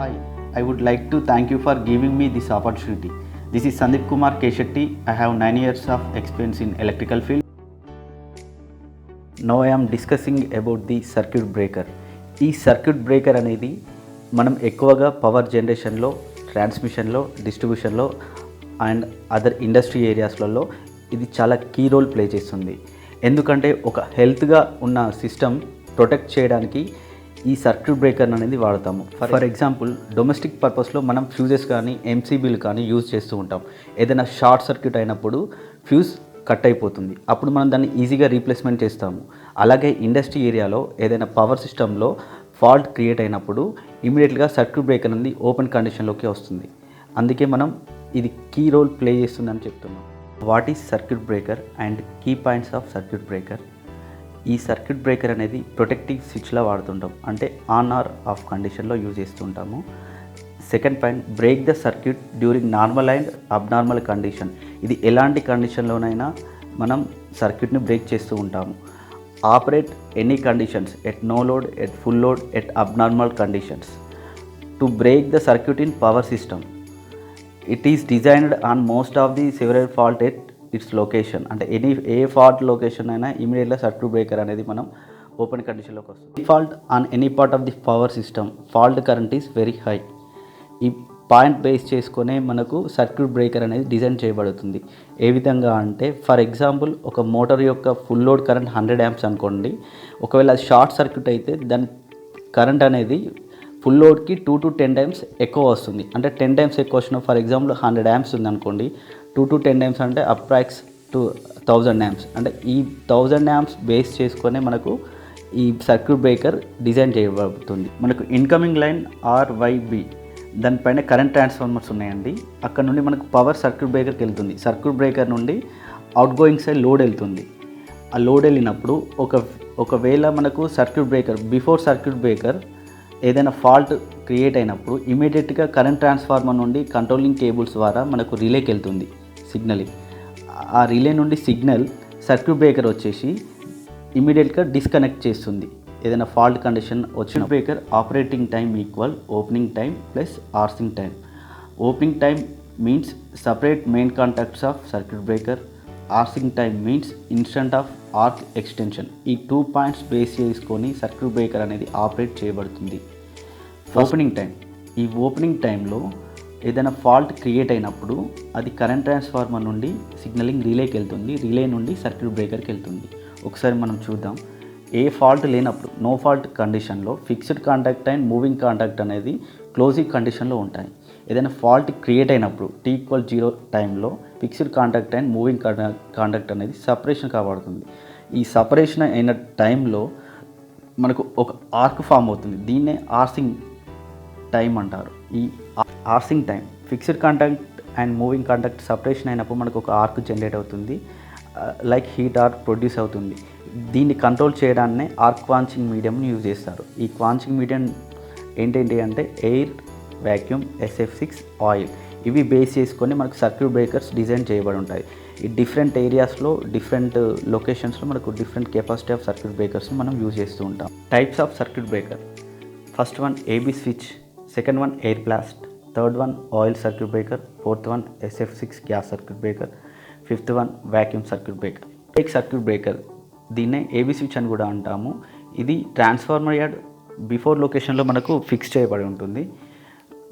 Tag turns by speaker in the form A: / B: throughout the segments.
A: Hi, I would like to thank you for giving me this opportunity. This is Sandeep Kumar Keshetti. I have 9 years of experience in electrical field. Now I am discussing about the circuit breaker. ఈ circuit breaker అనేది మనం ఎక్కువగా power జనరేషన్లో, ట్రాన్స్మిషన్లో, డిస్ట్రిబ్యూషన్లో and other industry ఏరియాస్లలో ఇది చాలా key role play చేస్తుంది. ఎందుకంటే ఒక హెల్త్గా ఉన్న సిస్టమ్ ప్రొటెక్ట్ చేయడానికి ఈ సర్క్యూట్ బ్రేకర్ అనేది వాడతాము. ఫర్ ఎగ్జాంపుల్ డొమెస్టిక్ పర్పస్లో మనం ఫ్యూజెస్ కానీ ఎంసీబీలు కానీ యూజ్ చేస్తూ ఉంటాం. ఏదైనా షార్ట్ సర్క్యూట్ అయినప్పుడు ఫ్యూజ్ కట్ అయిపోతుంది, అప్పుడు మనం దాన్ని ఈజీగా రీప్లేస్మెంట్ చేస్తాము. అలాగే ఇండస్ట్రీ ఏరియాలో ఏదైనా పవర్ సిస్టంలో ఫాల్ట్ క్రియేట్ అయినప్పుడు ఇమీడియట్గా సర్క్యూట్ బ్రేకర్ అనేది ఓపెన్ కండిషన్లోకి వస్తుంది. అందుకే మనం ఇది కీ రోల్ ప్లే చేస్తుందని చెప్తున్నాం. What is circuit breaker and key points of circuit breaker? ఈ సర్క్యూట్ బ్రేకర్ అనేది ప్రొటెక్టివ్ స్విచ్లా వాడుతుంటాం, అంటే ఆన్ ఆర్ ఆఫ్ కండిషన్లో యూజ్ చేస్తుంటాము. Second point, break the circuit during normal and abnormal condition. ఇది ఎలాంటి కండిషన్లోనైనా మనం సర్క్యూట్ని బ్రేక్ చేస్తూ ఉంటాము. Operate any conditions at no load, at full load, at abnormal conditions. To break the circuit in power system, it is designed on most of the several fault at its location. అంటే ఏ fault location అయినా ఇమీడియట్గా circuit breaker అనేది మనం open కండిషన్లోకి వస్తుంది. Fault on any part of the power system, fault current is very high. ఈ point base చేసుకునే మనకు సర్క్యూట్ బ్రేకర్ అనేది డిజైన్ చేయబడుతుంది. ఏ విధంగా అంటే, ఫర్ ఎగ్జాంపుల్ ఒక మోటార్ యొక్క ఫుల్ లోడ్ కరెంట్ 100 amps అనుకోండి. ఒకవేళ అది షార్ట్ సర్క్యూట్ అయితే దాని కరెంట్ అనేది ఫుల్ లోడ్కి 2 to 10 times ఎక్కువ వస్తుంది. అంటే 10 times ఎక్కువ వచ్చిన, ఫర్ ఎగ్జాంపుల్ 100 amps ఉంది అనుకోండి, 2 to 10 times అంటే అప్రాక్స్ 1000 amps. అంటే ఈ 1000 amps బేస్ చేసుకొని మనకు ఈ సర్క్యూట్ బ్రేకర్ డిజైన్ చేయబడుతుంది. మనకు ఇన్కమింగ్ లైన్ RYB, దానిపైన కరెంట్ ట్రాన్స్ఫార్మర్స్ ఉన్నాయండి. అక్కడ నుండి మనకు పవర్ సర్క్యూట్ బ్రేకర్కి వెళ్తుంది. సర్క్యూట్ బ్రేకర్ నుండి అవుట్ గోయింగ్ సైడ్ లోడ్ వెళ్తుంది. ఆ లోడ్ వెళ్ళినప్పుడు ఒకవేళ మనకు circuit breaker before circuit breaker ఏదైనా ఫాల్ట్ క్రియేట్ అయినప్పుడు ఇమీడియట్గా కరెంట్ ట్రాన్స్ఫార్మర్ నుండి కంట్రోలింగ్ కేబుల్స్ ద్వారా మనకు రిలేకి వెళ్తుంది సిగ్నల్. ఆ రిలే నుండి సిగ్నల్ సర్క్యూట్ బ్రేకర్ వచ్చేసి ఇమీడియట్గా డిస్కనెక్ట్ చేస్తుంది ఏదైనా ఫాల్ట్ కండిషన్ వచ్చిన. Breaker operating time equal opening time plus arcing time. Opening time means separate main contacts of circuit breaker. Arcing time means instant of arc extension. ఈ 2 points base చేసుకొని circuit breaker అనేది operate చేయబడుతుంది. Opening time, ఈ opening టైంలో ఏదైనా fault create అయినప్పుడు అది current transformer నుండి సిగ్నలింగ్ రిలేకి వెళ్తుంది, రిలే నుండి సర్క్యూట్ బ్రేకర్కి వెళ్తుంది. ఒకసారి మనం చూద్దాం. ఏ ఫాల్ట్ లేనప్పుడు, నో ఫాల్ట్ కండిషన్లో fixed contact and moving contact అనేది క్లోజింగ్ కండిషన్లో ఉంటాయి. ఏదైనా ఫాల్ట్ క్రియేట్ అయినప్పుడు T=0 టైంలో fixed contact and moving contact అనేది సపరేషన్ కాబడుతుంది. ఈ సపరేషన్ అయిన టైంలో మనకు ఒక ఆర్క్ ఫామ్ అవుతుంది. దీన్నే ఆర్సింగ్ టైం అంటారు. ఈ arcing time, fixed contact and moving contact separation అయినప్పుడు మనకు ఒక ఆర్క్ జనరేట్ అవుతుంది, లైక్ హీట్ ఆర్క్ ప్రొడ్యూస్ అవుతుంది. దీన్ని కంట్రోల్ చేయడాన్నే ఆర్క్ క్వాంచింగ్ మీడియంని యూజ్ చేస్తారు. ఈ క్వాంచింగ్ మీడియం ఏంటంటే అంటే ఎయిర్, వ్యాక్యూమ్, SF6, ఆయిల్, ఇవి బేస్ చేసుకొని మనకు సర్క్యూట్ బ్రేకర్స్ డిజైన్ చేయబడి ఉంటాయి. ఈ డిఫరెంట్ ఏరియాస్లో, డిఫరెంట్ లొకేషన్స్లో మనకు డిఫరెంట్ కెపాసిటీ ఆఫ్ సర్క్యూట్ బ్రేకర్స్ని మనం యూజ్ చేస్తూ ఉంటాం. Types of circuit breaker: first one AB switch, second one air blast, third one oil circuit breaker, fourth one SF6 gas circuit breaker, fifth one vacuum circuit breaker. Circuit breaker దీన్నే AB switch అని కూడా అంటాము. ఇది transformer yard before లొకేషన్లో మనకు fix చేయబడి ఉంటుంది.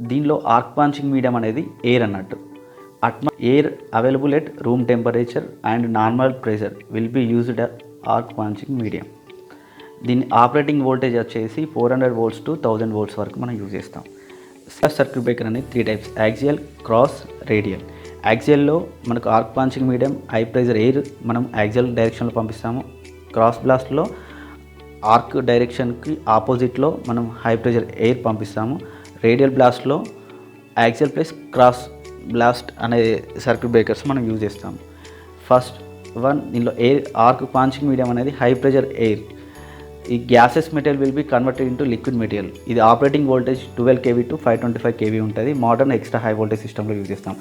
A: దీనిలో ఆర్క్ పాంచింగ్ మీడియం అనేది ఎయిర్ అన్నట్టు. Air available at room temperature and normal pressure will be used arc quenching medium. దీని ఆపరేటింగ్ వోల్టేజ్ వచ్చేసి 400 volts to 1000 volts వరకు మనం యూజ్ చేస్తాం. సర్క్యూట్ బ్రేకర్ అనేది 3 types: యాక్సియల్, క్రాస్, రేడియల్. యాక్సియల్లో మనకు arc quenching medium high pressure air మనం axial డైరెక్షన్లో పంపిస్తాము. క్రాస్ బ్లాస్ట్లో ఆర్క్ డైరెక్షన్కి ఆపోజిట్లో మనం హై ప్రెషర్ ఎయిర్ పంపిస్తాము. రేడియల్ బ్లాస్ట్లో యాక్సియల్ ప్లస్ క్రాస్ బ్లాస్ట్ అనే సర్క్యూట్ బ్రేకర్స్ మనం యూజ్ చేస్తాము. ఫస్ట్ వన్, దీనిలో ఎయిర్ ఆర్క్ పాంచింగ్ మీడియం అనేది హై ప్రెషర్ ఎయిర్. ఈ gases material will be converted into liquid material. ఇది operating voltage 12 kV to 525 kV ఉంటుంది. మోడర్న్ ఎక్స్ట్రా హై వోల్టేజ్ సిస్టంలో use చేస్తాం.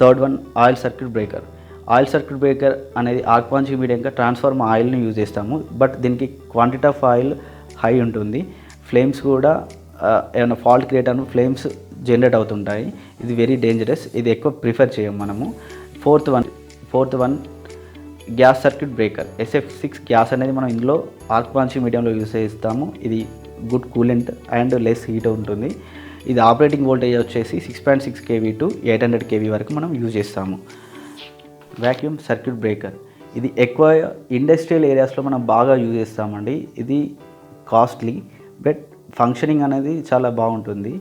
A: Third one, oil circuit breaker. Oil circuit breaker అనేది arc పాంచింగ్ మీడియంగా transformer ఆయిల్ని use చేస్తాము. But దీనికి క్వాంటిటీ ఆఫ్ ఆయిల్ హై ఉంటుంది, ఫ్లేమ్స్ కూడా ఏమైనా ఫాల్ట్ క్రియేట్ అయిన ఫ్లేమ్స్ జనరేట్ అవుతుంటాయి. ఇది వెరీ డేంజరస్, ఇది ఎక్కువ ప్రిఫర్ చేయం మనము. Fourth one gas circuit breaker. SF6 gas అనేది మనం ఇందులో ఆర్క్ బ్రాంచింగ్ మీడియంలో యూస్ చేస్తాము. ఇది good coolant and less heat ఉంటుంది. ఇది ఆపరేటింగ్ వోల్టేజ్ వచ్చేసి 6.6 kV టు 800 kV వరకు మనం యూజ్ చేస్తాము. వ్యాక్యూమ్ సర్క్యూట్ బ్రేకర్ ఇది ఎక్కువ ఇండస్ట్రియల్ ఏరియాస్లో మనం బాగా యూజ్ చేస్తామండి. ఇది కాస్ట్లీ బట్ ఫంక్షనింగ్ అనేది చాలా బాగుంటుంది.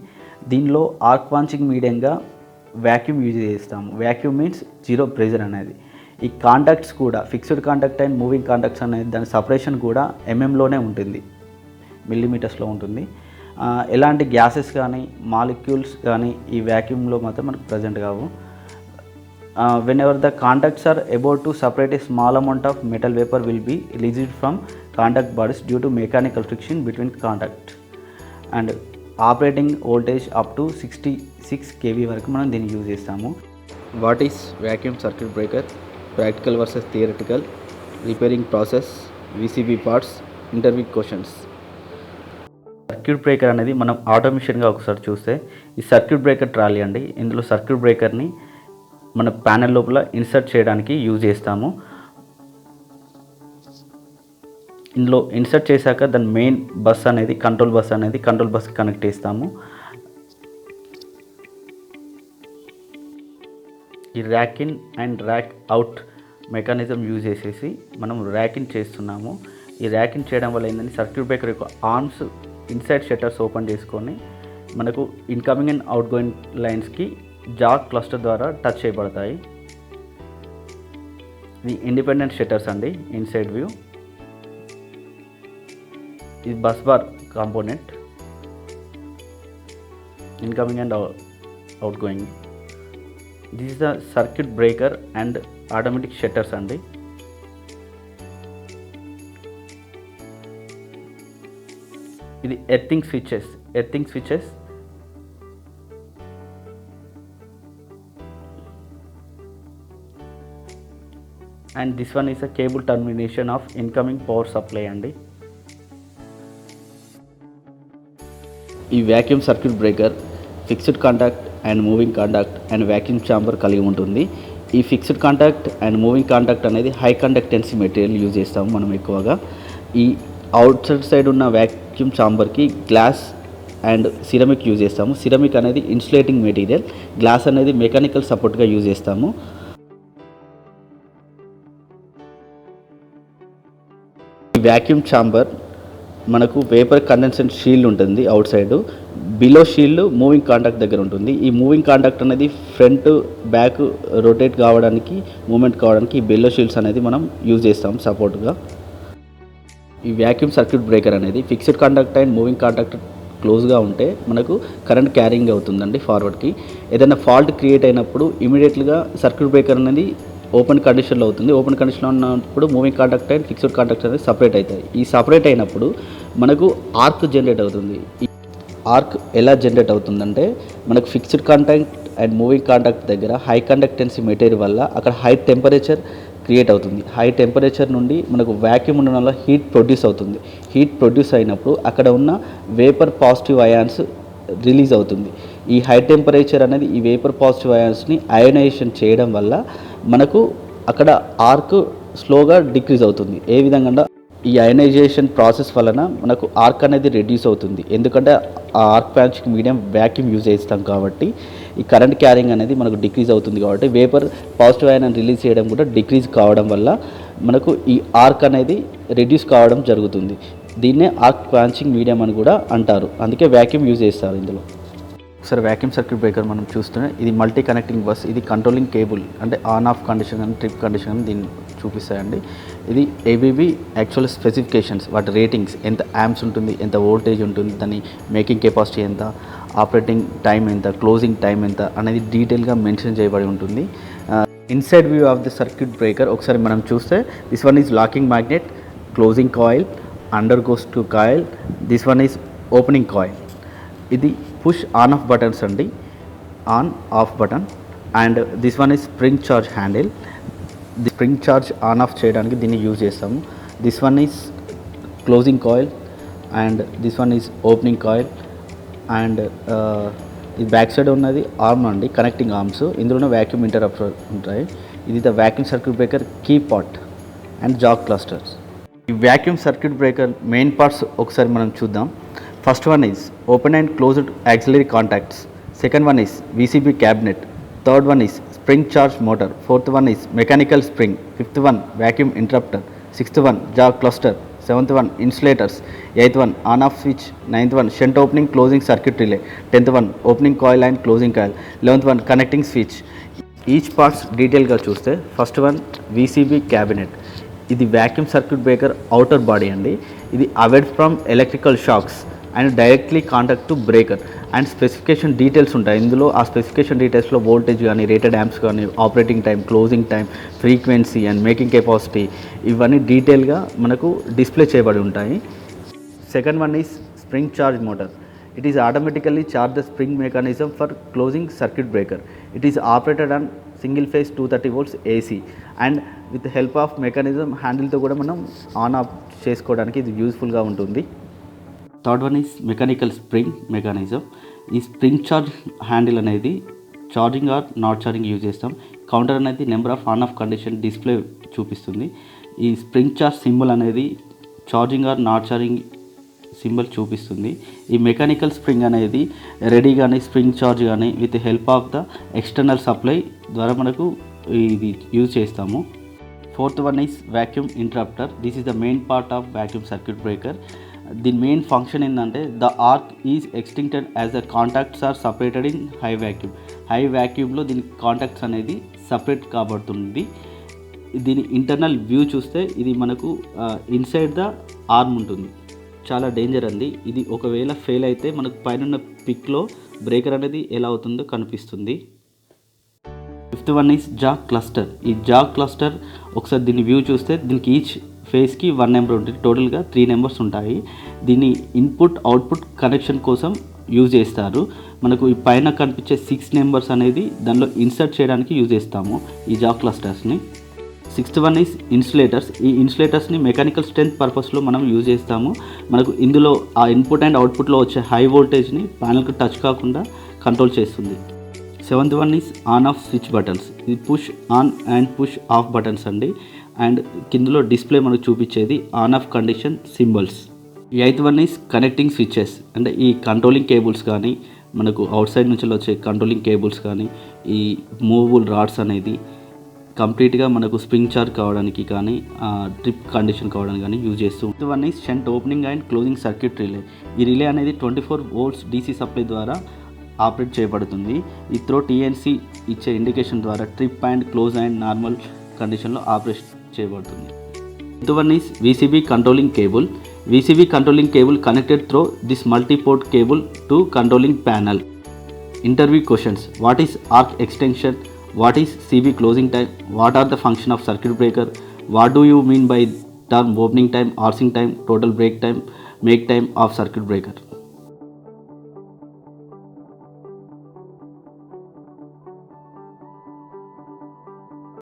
A: దీనిలో ఆర్క్ బ్రాంచింగ్ మీడియంగా వ్యాక్యూమ్ యూజ్ చేస్తాము. వ్యాక్యూమ్ మీన్స్ జీరో ప్రెజర్ అనేది. ఈ కాంటాక్ట్స్ కూడా fixed contact and moving contacts అనేది దాని సపరేషన్ కూడా ఎంఎంలోనే ఉంటుంది, మిల్లీమీటర్స్లో ఉంటుంది. ఎలాంటి గ్యాసెస్ కానీ మాలిక్యూల్స్ కానీ ఈ వ్యాక్యూమ్లో మాత్రం మనకు ప్రజెంట్ కావు. whenever the contacts are about to separate, a small amount of metal vapor will be released from contact bodies due to mechanical friction between contacts, and operating voltage up to 66 kV వరకు మనం దీన్ని use చేస్తాము. What is vacuum circuit breaker? Practical versus theoretical, repairing process, VCB parts, interview questions. Circuit breaker అనేది మనం ఆటోమేషన్గా ఒకసారి చూస్తే ఈ circuit breaker trolley అండి. ఇందులో సర్క్యూట్ బ్రేకర్ని మన ప్యానెల్ లోపల ఇన్సర్ట్ చేయడానికి యూజ్ చేస్తాము. ఇందులో ఇన్సర్ట్ చేశాక దాని మెయిన్ బస్ అనేది కంట్రోల్ బస్కి కనెక్ట్ చేస్తాము. ఈ rack in and rack out mechanism use చేసేసి మనం ర్యాక్ ఇన్ చేస్తున్నాము. ఈ ర్యాక్ ఇన్ చేయడం వల్ల ఏంటంటే సర్క్యూట్ బ్రేకర్ యొక్క ఆర్మ్స్ ఇన్సైడ్ షట్టర్స్ ఓపెన్ చేసుకొని మనకు ఇన్కమింగ్ అండ్ అవుట్ గోయింగ్ లైన్స్కి జాక్ క్లస్టర్ ద్వారా టచ్ చేయబడతాయి. ఇది ఇండిపెండెంట్ షట్టర్స్ అండి. ఇన్సైడ్ వ్యూ ఇది bus bar component, incoming and outgoing. This is the circuit breaker and automatic shutters అండి. ఇది earthing switches and this one is a cable termination of incoming power supply అండి. ఈ vacuum circuit breaker fixed contact and moving contact and vacuum chamber కలిగి ఉంటుంది. ఈ fixed contact and moving contact అనేది high conductance material use చేస్తాము మనం ఎక్కువగా. ఈ అవుట్ సైడ్ ఉన్న వ్యాక్యూమ్ ఛాంబర్కి గ్లాస్ అండ్ సిరమిక్ యూజ్ చేస్తాము. సిరమిక్ అనేది ఇన్సులేటింగ్ మెటీరియల్, గ్లాస్ అనేది మెకానికల్ సపోర్ట్గా యూజ్ చేస్తాము. వ్యాక్యూమ్ ఛాంబర్ మనకు వేపర్ కండెన్సెంట్ షీల్డ్ ఉంటుంది outside, below shield moving contact దగ్గర ఉంటుంది. ఈ మూవింగ్ కాంటాక్ట్ అనేది ఫ్రంట్ బ్యాక్ రొటేట్ కావడానికి మూమెంట్ కావడానికి ఈ బిలో షీల్డ్స్ అనేది మనం యూజ్ చేస్తాం సపోర్ట్గా. ఈ వ్యాక్యూమ్ సర్క్యూట్ బ్రేకర్ అనేది fixed contact and moving contact క్లోజ్గా ఉంటే మనకు కరెంట్ క్యారింగ్ అవుతుందండి ఫార్వర్డ్కి. ఏదైనా ఫాల్ట్ క్రియేట్ అయినప్పుడు ఇమీడియట్గా సర్క్యూట్ బ్రేకర్ అనేది ఓపెన్ కండిషన్లో అవుతుంది. ఓపెన్ కండిషన్లో ఉన్నప్పుడు moving contact and fixed contact అనేది సపరేట్ అవుతాయి. ఈ సపరేట్ అయినప్పుడు మనకు ఆర్క్ జనరేట్ అవుతుంది. ఈ ఆర్క్ ఎలా జనరేట్ అవుతుందంటే మనకు fixed contact and moving contact దగ్గర హై కండక్టెన్సీ మెటీరియల్ వల్ల అక్కడ హై టెంపరేచర్ క్రియేట్ అవుతుంది. హై టెంపరేచర్ నుండి మనకు వ్యాక్యూమ్ ఉండడం వల్ల హీట్ ప్రొడ్యూస్ అవుతుంది. హీట్ ప్రొడ్యూస్ అయినప్పుడు అక్కడ ఉన్న వేపర్ పాజిటివ్ అయాన్స్ రిలీజ్ అవుతుంది. ఈ హై టెంపరేచర్ అనేది ఈ వేపర్ పాజిటివ్ అయాన్స్ని అయోనైజేషన్ చేయడం వల్ల మనకు అక్కడ ఆర్క్ స్లోగా డిక్రీజ్ అవుతుంది. ఏ విధంగా ఈ అయనైజేషన్ ప్రాసెస్ వలన మనకు ఆర్క్ అనేది రెడ్యూస్ అవుతుంది. ఎందుకంటే ఆ ఆర్క్ ప్యాచ్కి మీడియం వ్యాక్యూమ్ యూజ్ చేస్తాం కాబట్టి ఈ కరెంట్ క్యారింగ్ అనేది మనకు డిక్రీజ్ అవుతుంది. కాబట్టి వేపర్ పాజిటివ్ అయాన్ రిలీజ్ చేయడం కూడా డిక్రీజ్ కావడం వల్ల మనకు ఈ ఆర్క్ అనేది రెడ్యూస్ కావడం జరుగుతుంది. దీన్నే ఆర్క్ ప్యాచింగ్ మీడియం అని కూడా అంటారు. అందుకే వ్యాక్యూమ్ యూజ్ చేస్తారు ఇందులో. ఒకసారి వ్యాక్యూమ్ సర్క్యూట్ బ్రేకర్ మనం చూస్తూనే ఇది మల్టీ కనెక్టింగ్ బస్, ఇది కంట్రోలింగ్ కేబుల్ అంటే ఆన్ ఆఫ్ కండిషన్ అని ట్రిప్ కండిషన్ అని దీన్ని చూపిస్తాయండి. ఇది ఏబీబీ యాక్చువల్ స్పెసిఫికేషన్స్, వాటి రేటింగ్స్, ఎంత యాంప్స్ ఉంటుంది, ఎంత వోల్టేజ్ ఉంటుంది, దాని మేకింగ్ కెపాసిటీ ఎంత, ఆపరేటింగ్ టైం ఎంత, క్లోజింగ్ టైం ఎంత అనేది డీటెయిల్గా మెన్షన్ చేయబడి ఉంటుంది. Inside view of the circuit breaker ఒకసారి మనం చూస్తే this one is locking magnet, closing coil, under goes to coil, this one is opening coil. ఇది పుష్ ఆన్ ఆఫ్ బటన్స్ అండి, on off button. And this one is spring charge handle. The spring charge on off చేయడానికి దీన్ని use చేస్తాము. This one is closing coil and this one is opening coil. And ఇది back side ఉన్నది arm అండి, connecting arms. ఇందులోనే vacuum interrupter ఉంటాయి. ఇది the vacuum circuit breaker key pot and jack clusters. ఈ vacuum circuit breaker main parts ఒకసారి మనం చూద్దాం. First one is open and closed auxiliary contacts. Second one is VCB cabinet. Third one is spring charge motor. Fourth one is mechanical spring. Fifth one vacuum interrupter. Sixth one jack cluster. Seventh one insulators. Eighth one on off switch. Ninth one shunt opening closing circuit relay. Tenth one opening coil and closing coil. 11th one connecting switch. Each parts డీటెయిల్గా చూస్తే first one VCB cabinet. ఇది vacuum circuit breaker outer body అండి. ఇది avoid from electrical shocks and directly contact to breaker. And specification details ఉంటాయి ఇందులో. ఆ specification డీటెయిల్స్లో voltage కానీ, రేటెడ్ యాంప్స్ కానీ, operating time, closing time, frequency and making capacity ఇవన్నీ డీటెయిల్గా మనకు డిస్ప్లే చేయబడి ఉంటాయి. Second one is spring charge motor. It is automatically charge the spring mechanism for closing circuit breaker. It is operated on single phase 230 volts AC and with the help of mechanism handle తో కూడా మనం on off చేసుకోవడానికి ఇది యూస్ఫుల్గా ఉంటుంది. Third one is mechanical spring mechanism. ఈ spring charge handle అనేది charging or not charging use చేస్తాం. కౌంటర్ అనేది number of on off condition display చూపిస్తుంది. ఈ స్ప్రింగ్ చార్జ్ సింబల్ అనేది charging or not charging symbol చూపిస్తుంది. ఈ మెకానికల్ స్ప్రింగ్ అనేది రెడీ కానీ, స్ప్రింగ్ చార్జ్ కానీ with help of the external supply ద్వారా మనకు ఇది యూజ్ చేస్తాము. Fourth one is vacuum interrupter. This is the main part of vacuum circuit breaker. దీని మెయిన్ ఫంక్షన్ ఏంటంటే the arc is extincted as the contacts are separated in high vacuum. High వ్యాక్యూమ్లో దీని contacts అనేది separate కాబడుతుంది. దీని internal view చూస్తే ఇది మనకు inside the arm ఉంటుంది. చాలా డేంజర్ అండి ఇది. ఒకవేళ ఫెయిల్ అయితే మనకు పైన పిక్లో బ్రేకర్ అనేది ఎలా అవుతుందో కనిపిస్తుంది. Fifth one is Jack cluster. ఈ జాక్ క్లస్టర్ ఒకసారి దీని వ్యూ చూస్తే దీనికి ఈచ్ ఫేస్కి 1 నెంబర్ ఉంటుంది. టోటల్గా 3 నెంబర్స్ ఉంటాయి. దీన్ని ఇన్పుట్ అవుట్పుట్ కనెక్షన్ కోసం యూజ్ చేస్తారు. మనకు ఈ పైన కనిపించే 6 నెంబర్స్ అనేది దానిలో ఇన్సర్ట్ చేయడానికి యూజ్ చేస్తాము ఈ జాక్ క్లస్టర్స్ని. Sixth one is insulators. ఈ ఇన్సులేటర్స్ని మెకానికల్ స్ట్రెంత్ పర్పస్లో మనం యూజ్ చేస్తాము. మనకు ఇందులో ఆ ఇన్పుట్ అండ్ అవుట్పుట్లో వచ్చే హై వోల్టేజ్ని ప్యానల్కి టచ్ కాకుండా కంట్రోల్ చేస్తుంది. Seventh one is on off switch buttons. ఇది push on and push off buttons అండి. అండ్ కిందలో డిస్ప్లే మనకు చూపించేది on off condition symbols. Eighth one is connecting switches. అంటే ఈ కంట్రోలింగ్ కేబుల్స్ కానీ, మనకు అవుట్ సైడ్ నుంచి వచ్చే కంట్రోలింగ్ కేబుల్స్ కానీ, ఈ మూవబుల్ రాడ్స్ అనేది కంప్లీట్గా మనకు స్ప్రింగ్ చార్జ్ కావడానికి కానీ, ట్రిప్ కండిషన్ కావడానికి కానీ యూజ్ చేస్తూ. One is shunt opening and closing circuit relay. ఈ రిలే అనేది 24 volts DC సప్లై ద్వారా ఆపరేట్ చేయబడుతుంది. ఈ త్రో TNC ఇచ్చే ఇండికేషన్ ద్వారా trip and close and normal కండిషన్లో ఆపరేట్ చేయబడుతుంది. One is VCB controlling cable. VCB controlling cable connected throw this multiport cable to controlling panel. Interview questions: what is arc extension? What is CB closing time? What are the function of circuit breaker? What do you mean by term opening time, arcing time, total break time, make time of circuit breaker?